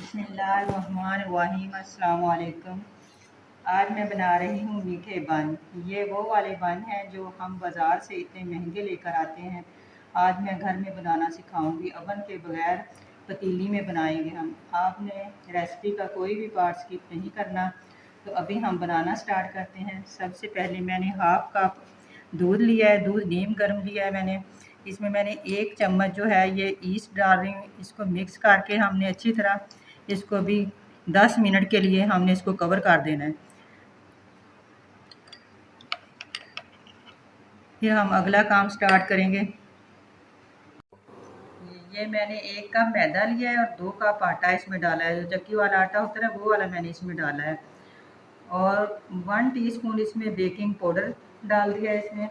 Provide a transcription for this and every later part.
बिस्मिल्लाहिर्रहमानिर्रहीम। अस्सलाम वालेकुम। आज मैं बना रही हूँ मीठे बन। ये वो वाले बन हैं जो हम बाज़ार से इतने महंगे लेकर आते हैं। आज मैं घर में बनाना सिखाऊंगी, अवन के बगैर पतीली में बनाएंगे हम। आपने रेसिपी का कोई भी पार्ट स्किप नहीं करना। तो अभी हम बनाना स्टार्ट करते हैं। सबसे पहले मैंने हाफ कप दूध लिया है, दूध नीम गर्म लिया है मैंने। इसमें मैंने 1 चम्मच जो है ये ईस्ट डाल रही हूँ। इसको मिक्स करके हमने अच्छी तरह इसको भी 10 मिनट के लिए हमने इसको कवर कर देना है। फिर हम अगला काम स्टार्ट करेंगे। ये मैंने 1 कप मैदा लिया है और 2 कप आटा इसमें डाला है। जो चक्की वाला आटा होता है वो वाला मैंने इसमें डाला है। और 1 टीस्पून इसमें बेकिंग पाउडर डाल दिया है इसमें।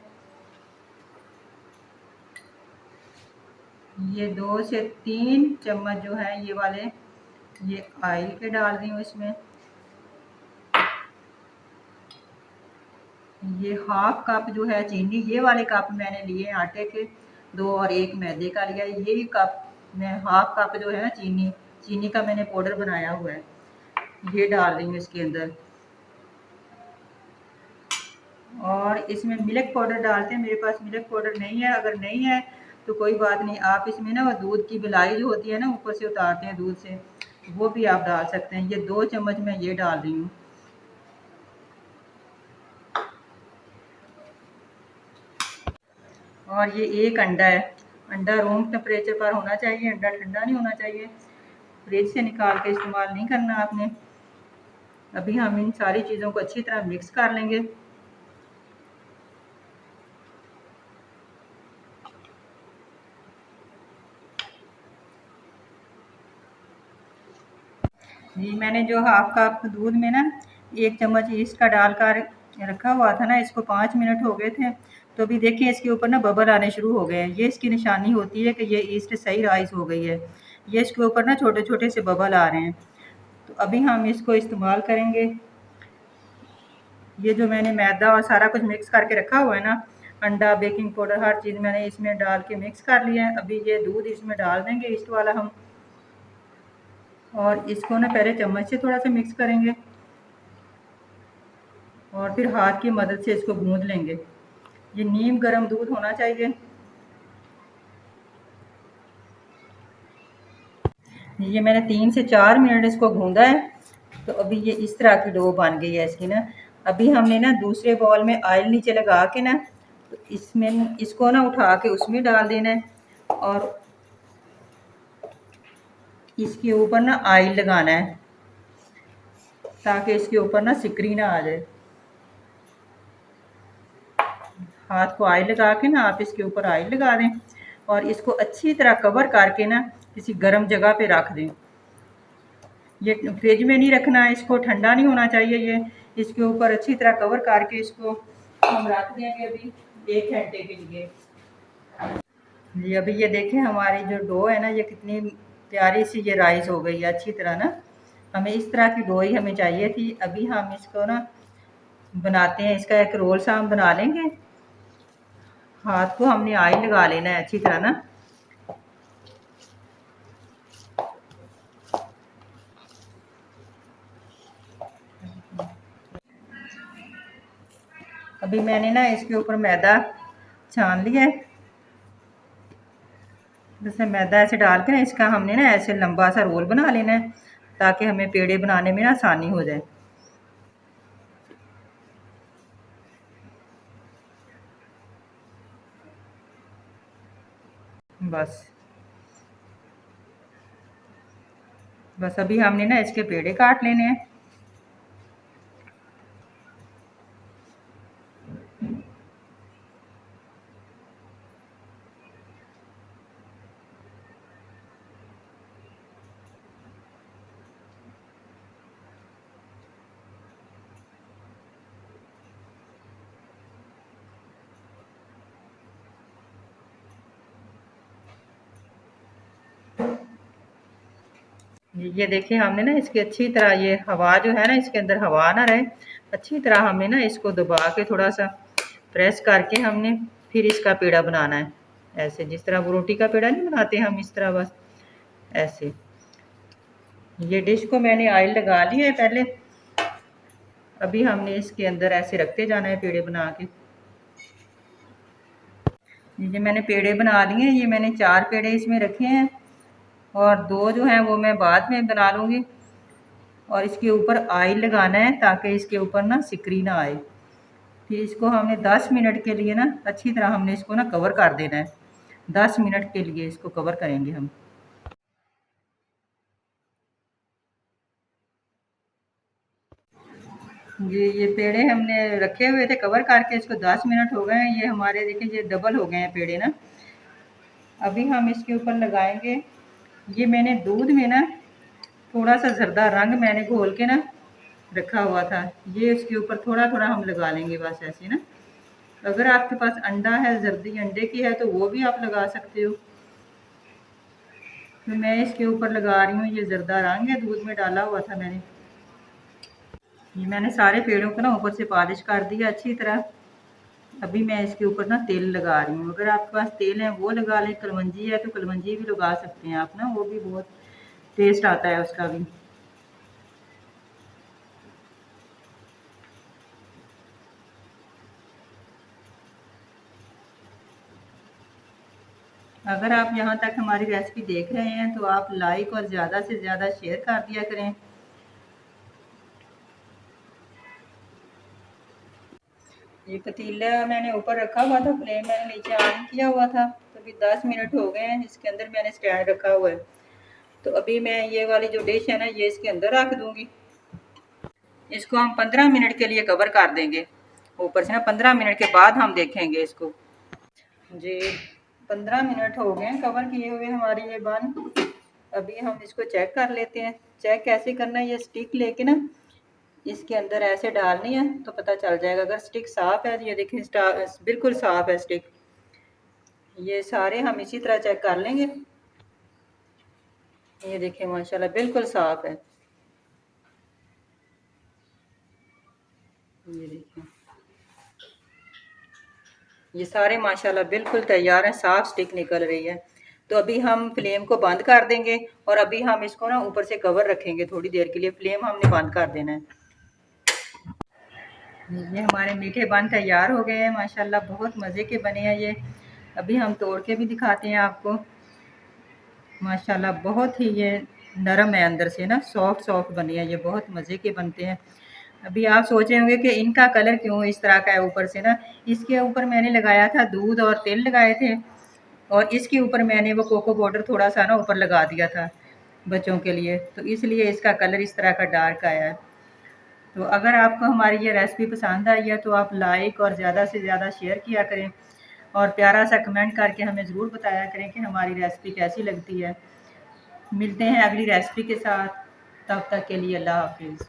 ये 2 से 3 चम्मच जो है ये वाले ये ऑयल के डाल रही हूँ इसमें। ये हाफ कप जो है चीनी, ये वाले कप मैंने लिए आटे के 2 और 1 मैदे का लिया। ये कप मैं हाफ कप जो है ना चीनी का मैंने पाउडर बनाया हुआ है, ये डाल रही हूँ इसके अंदर। और इसमें मिल्क पाउडर डालते हैं। मेरे पास मिल्क पाउडर नहीं है, अगर नहीं है तो कोई बात नहीं, आप इसमें ना वो दूध की बिलाई जो होती है ना ऊपर से उतारते हैं दूध से, वो भी आप डाल सकते हैं। ये 2 चम्मच मैं ये डाल रही हूँ। और ये 1 अंडा है। अंडा रूम टेम्परेचर पर होना चाहिए, अंडा ठंडा नहीं होना चाहिए। फ्रिज से निकाल के इस्तेमाल नहीं करना आपने। अभी हम इन सारी चीज़ों को अच्छी तरह मिक्स कर लेंगे। जी मैंने जो हाफ कप दूध में ना 1 चम्मच ईस्ट का डालकर रखा हुआ था ना, इसको 5 मिनट हो गए थे। तो अभी देखिए इसके ऊपर ना बबल आने शुरू हो गए हैं। ये इसकी निशानी होती है कि ये ईस्ट सही राइस हो गई है। ये इसके ऊपर ना छोटे छोटे से बबल आ रहे हैं। तो अभी हम इसको इस्तेमाल करेंगे। ये जो मैंने मैदा और सारा कुछ मिक्स करके रखा हुआ है ना, अंडा बेकिंग पाउडर हर चीज़ मैंने इसमें डाल के मिक्स कर लिया है। अभी ये दूध इसमें डाल देंगे ईस्ट वाला हम, और इसको ना पहले चम्मच से थोड़ा सा मिक्स करेंगे और फिर हाथ की मदद से इसको गूंद लेंगे। ये नीम गर्म दूध होना चाहिए। ये मैंने 3 से 4 मिनट इसको गूंदा है। तो अभी ये इस तरह की डो बन गई है इसकी ना। अभी हमने ना दूसरे बॉल में ऑयल नीचे लगा के ना, तो इसमें इसको ना उठा के उसमें डाल देना है और इसके ऊपर ना ऑयल लगाना है ताकि इसके ऊपर ना सिकरी ना आ जाए। हाथ को ऑयल लगा के ना आप इसके ऊपर ऑयल लगा दें और इसको अच्छी तरह कवर करके ना किसी गर्म जगह पे रख दें। ये फ्रिज में नहीं रखना है, इसको ठंडा नहीं होना चाहिए। ये इसके ऊपर अच्छी तरह कवर करके इसको हम रख देंगे अभी 1 घंटे के लिए। जी अभी ये देखें हमारी जो डो है ना, ये कितनी प्यारी सी ये राइस हो गई है अच्छी तरह ना। हमें इस तरह की डो ही हमें चाहिए थी। अभी हम इसको ना बनाते हैं, इसका एक रोल सा हम बना लेंगे। हाथ को हमने ऑयल लगा लेना है अच्छी तरह ना। अभी मैंने ना इसके ऊपर मैदा छान लिया है। जैसे मैदा ऐसे डाल के ना इसका हमने ना ऐसे लंबा सा रोल बना लेना है ताकि हमें पेड़े बनाने में ना आसानी हो जाए। बस बस अभी हमने ना इसके पेड़े काट लेने हैं। ये देखिए हमने ना इसकी अच्छी तरह ये हवा जो है ना इसके अंदर हवा ना रहे, अच्छी तरह हमने ना इसको दबा के थोड़ा सा प्रेस करके हमने फिर इसका पेड़ा बनाना है। ऐसे जिस तरह वो रोटी का पेड़ा नहीं बनाते हम, इस तरह बस ऐसे। ये डिश को मैंने ऑयल लगा लिया है पहले। अभी हमने इसके अंदर ऐसे रखते जाना है पेड़े बना के। ये मैंने पेड़े बना लिए हैं, ये मैंने 4 पेड़े इसमें रखे हैं और 2 जो हैं वो मैं बाद में बना लूँगी। और इसके ऊपर ऑयल लगाना है ताकि इसके ऊपर ना सिकरी ना आए। फिर इसको हमने 10 मिनट के लिए ना अच्छी तरह हमने इसको ना कवर कर देना है। 10 मिनट के लिए इसको कवर करेंगे हम। ये पेड़े हमने रखे हुए थे कवर करके, इसको 10 मिनट हो गए हैं। ये हमारे देखिए ये डबल हो गए हैं पेड़े ना। अभी हम इसके ऊपर लगाएंगे, ये मैंने दूध में ना थोड़ा सा जर्दा रंग मैंने घोल के ना रखा हुआ था, ये इसके ऊपर थोड़ा थोड़ा हम लगा लेंगे बस ऐसे ना। अगर आपके पास अंडा है, जर्दी अंडे की है, तो वो भी आप लगा सकते हो। तो मैं इसके ऊपर लगा रही हूँ, ये जर्दा रंग है, दूध में डाला हुआ था मैंने। ये मैंने सारे पेड़ों को ना ऊपर से पॉलिश कर दिया अच्छी तरह। अभी मैं इसके ऊपर ना तेल लगा रही हूँ। अगर आपके पास तेल है वो लगा लें, कलमंजी है तो कलमंजी भी लगा सकते हैं आप ना, वो भी बहुत टेस्ट आता है उसका भी। अगर आप यहाँ तक हमारी रेसिपी देख रहे हैं तो आप लाइक और ज़्यादा से ज़्यादा शेयर कर दिया करें। ये पतीला मैंने ऊपर रखा हुआ था, फ्लेम मैंने नीचे ऑन किया हुआ था। तो अभी 10 मिनट हो गए हैं, इसके अंदर मैंने स्टैंड रखा हुआ है। तो अभी मैं ये वाली जो डिश है ना ये इसके अंदर रख दूंगी। इसको हम 15 मिनट के लिए कवर कर देंगे ऊपर से ना। 15 मिनट के बाद हम देखेंगे इसको। जी 15 मिनट हो गए हैं कवर किए हुए हमारी ये बन। अभी हम इसको चेक कर लेते हैं। चेक कैसे करना है, ये स्टिक लेके ना इसके अंदर ऐसे डालनी है तो पता चल जाएगा। अगर स्टिक साफ है तो ये देखें बिल्कुल साफ है स्टिक। ये सारे हम इसी तरह चेक कर लेंगे। ये देखें माशाल्लाह बिल्कुल साफ है। ये देखें, ये सारे माशाल्लाह बिल्कुल तैयार हैं, साफ स्टिक निकल रही है। तो अभी हम फ्लेम को बंद कर देंगे और अभी हम इसको ना ऊपर से कवर रखेंगे थोड़ी देर के लिए। फ्लेम हमने बंद कर देना है। ये हमारे मीठे बन तैयार हो गए हैं माशाल्लाह, बहुत मज़े के बने हैं ये। अभी हम तोड़ के भी दिखाते हैं आपको। माशाल्लाह बहुत ही ये नरम है अंदर से ना, सॉफ्ट सॉफ्ट बने हैं ये, बहुत मज़े के बनते हैं। अभी आप सोच रहे होंगे कि इनका कलर क्यों इस तरह का है ऊपर से ना। इसके ऊपर मैंने लगाया था दूध और तेल लगाए थे, और इसके ऊपर मैंने वो कोको पाउडर थोड़ा सा ना ऊपर लगा दिया था बच्चों के लिए, तो इसलिए इसका कलर इस तरह का डार्क आया है। तो अगर आपको हमारी ये रेसिपी पसंद आई है तो आप लाइक और ज़्यादा से ज़्यादा शेयर किया करें और प्यारा सा कमेंट करके हमें ज़रूर बताया करें कि हमारी रेसिपी कैसी लगती है। मिलते हैं अगली रेसिपी के साथ, तब तक के लिए अल्लाह हाफिज़।